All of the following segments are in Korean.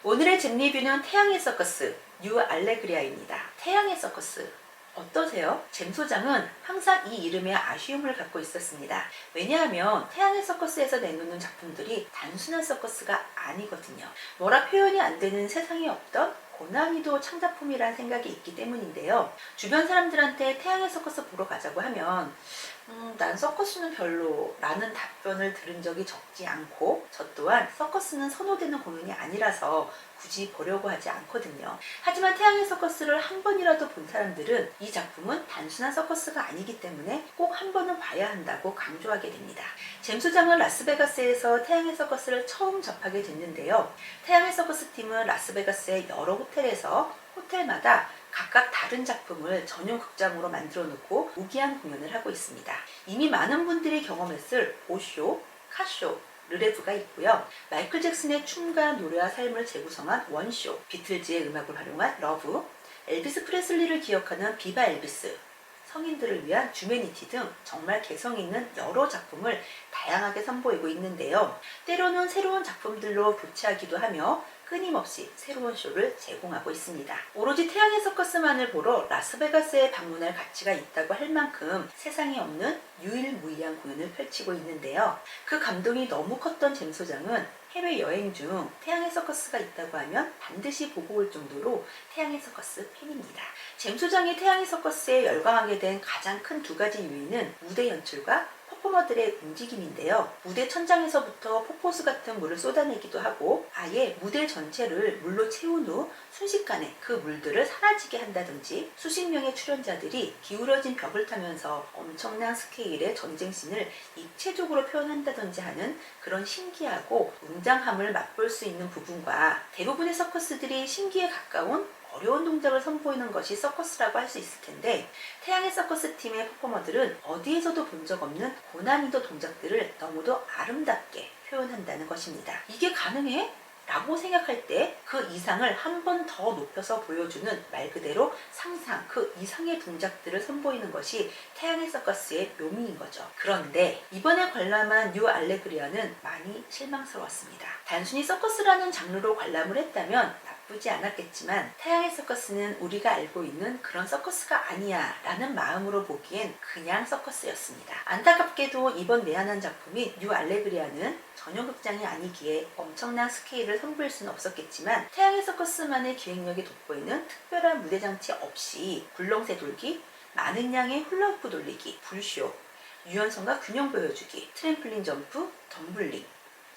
오늘의 집 리뷰는 태양의 서커스 뉴 알레그리아입니다. 태양의 서커스 어떠세요? 잼 소장은 항상 이 이름에 아쉬움을 갖고 있었습니다. 왜냐하면 태양의 서커스에서 내놓는 작품들이 단순한 서커스가 아니거든요. 뭐라 표현이 안 되는 세상에 없던 고난이도 창작품이란 생각이 있기 때문인데요. 주변 사람들한테 태양의 서커스 보러 가자고 하면 난 서커스는 별로 라는 답변을 들은 적이 적지 않고, 저 또한 서커스는 선호되는 공연이 아니라서 굳이 보려고 하지 않거든요. 하지만 태양의 서커스를 한 번이라도 본 사람들은 이 작품은 단순한 서커스가 아니기 때문에 꼭 한 번은 봐야 한다고 강조하게 됩니다. 잼 소장은 라스베가스에서 태양의 서커스를 처음 접하게 됐는데요. 태양의 서커스 팀은 라스베가스의 여러 호텔에서 호텔마다 각각 다른 작품을 전용 극장으로 만들어 놓고 무기한 공연을 하고 있습니다. 이미 많은 분들이 경험했을 오쇼, 카쇼, 르레브가 있고요. 마이클 잭슨의 춤과 노래와 삶을 재구성한 원쇼, 비틀즈의 음악을 활용한 러브, 엘비스 프레슬리를 기억하는 비바 엘비스, 성인들을 위한 주메니티 등 정말 개성 있는 여러 작품을 다양하게 선보이고 있는데요. 때로는 새로운 작품들로 교체하기도 하며 끊임없이 새로운 쇼를 제공하고 있습니다. 오로지 태양의 서커스만을 보러 라스베가스에 방문할 가치가 있다고 할 만큼 세상에 없는 유일무이한 공연을 펼치고 있는데요. 그 감동이 너무 컸던 잼 소장은 해외여행 중 태양의 서커스가 있다고 하면 반드시 보고 올 정도로 태양의 서커스 팬입니다. 잼 소장이 태양의 서커스에 열광하게 된 가장 큰 두 가지 요인은 무대 연출과 퍼포머들의 움직임인데요. 무대 천장에서부터 폭포수 같은 물을 쏟아내기도 하고, 아예 무대 전체를 물로 채운 후 순식간에 그 물들을 사라지게 한다든지, 수십 명의 출연자들이 기울어진 벽을 타면서 엄청난 스케일의 전쟁씬을 입체적으로 표현한다든지 하는 그런 신기하고 웅장함을 맛볼 수 있는 부분과, 대부분의 서커스들이 신기에 가까운 어려운 동작을 선보이는 것이 서커스라고 할 수 있을 텐데, 태양의 서커스 팀의 퍼포머들은 어디에서도 본 적 없는 고난이도 동작들을 너무도 아름답게 표현한다는 것입니다. 이게 가능해? 라고 생각할 때 그 이상을 한 번 더 높여서 보여주는, 말 그대로 상상 그 이상의 동작들을 선보이는 것이 태양의 서커스의 묘미인 거죠. 그런데 이번에 관람한 뉴 알레그리아는 많이 실망스러웠습니다. 단순히 서커스라는 장르로 관람을 했다면 나쁘지 않았겠지만, 태양의 서커스는 우리가 알고 있는 그런 서커스가 아니야 라는 마음으로 보기엔 그냥 서커스였습니다. 안타깝게도 이번 내한한 작품인 뉴 알레그리아는 전용 극장이 아니기에 엄청난 스케일을 선보일 수는 없었겠지만, 태양의 서커스만의 기획력이 돋보이는 특별한 무대 장치 없이 굴렁쇠 돌기, 많은 양의 훌라후프 돌리기, 불쇼, 유연성과 균형 보여주기, 트램플린 점프, 덤블링,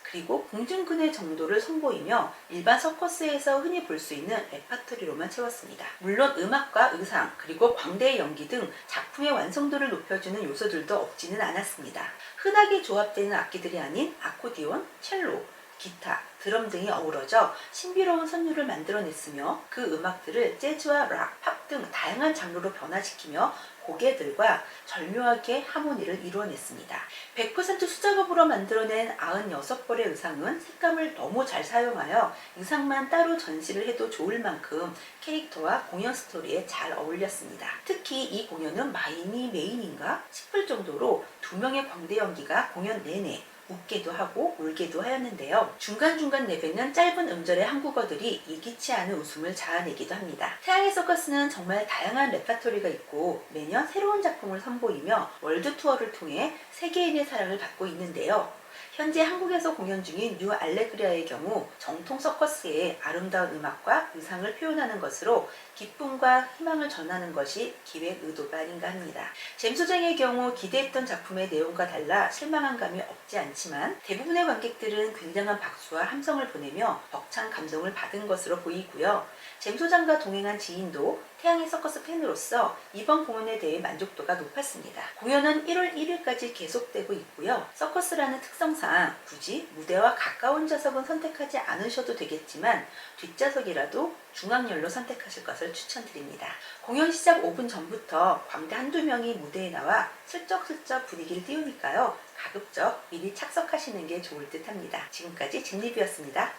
그리고 공중근의 정도를 선보이며 일반 서커스에서 흔히 볼 수 있는 레파토리로만 채웠습니다. 물론 음악과 의상, 그리고 광대의 연기 등 작품의 완성도를 높여주는 요소들도 없지는 않았습니다. 흔하게 조합되는 악기들이 아닌 아코디온, 첼로, 기타, 드럼 등이 어우러져 신비로운 선율을 만들어냈으며, 그 음악들을 재즈와 락, 팝 등 다양한 장르로 변화시키며 고개들과 절묘하게 하모니를 이루어냈습니다. 100% 수작업으로 만들어낸 96벌의 의상은 색감을 너무 잘 사용하여 의상만 따로 전시를 해도 좋을 만큼 캐릭터와 공연 스토리에 잘 어울렸습니다. 특히 이 공연은 마인이 메인인가 싶을 정도로 두 명의 광대 연기가 공연 내내 웃게도 하고 울게도 하였는데요. 중간중간 내뱉는 짧은 음절의 한국어들이 예기치 않은 웃음을 자아내기도 합니다. 태양의 서커스는 정말 다양한 레파토리가 있고 매년 새로운 작품을 선보이며 월드 투어를 통해 세계인의 사랑을 받고 있는데요. 현재 한국에서 공연 중인 뉴 알레그리아의 경우 정통 서커스의 아름다운 음악과 의상을 표현하는 것으로 기쁨과 희망을 전하는 것이 기획 의도가 아닌가 합니다. 잼 소장의 경우 기대했던 작품의 내용과 달라 실망한 감이 없지 않지만, 대부분의 관객들은 굉장한 박수와 함성을 보내며 벅찬 감동을 받은 것으로 보이고요. 잼 소장과 동행한 지인도 태양의 서커스 팬으로서 이번 공연에 대해 만족도가 높았습니다. 공연은 1월 1일까지 계속되고 있고요. 서커스라는 특성상 굳이 무대와 가까운 좌석은 선택하지 않으셔도 되겠지만, 뒷좌석이라도 중앙열로 선택하실 것을 추천드립니다. 공연 시작 5분 전부터 광대 한두 명이 무대에 나와 슬쩍슬쩍 분위기를 띄우니까요. 가급적 미리 착석하시는 게 좋을 듯 합니다. 지금까지 집 리뷰였습니다.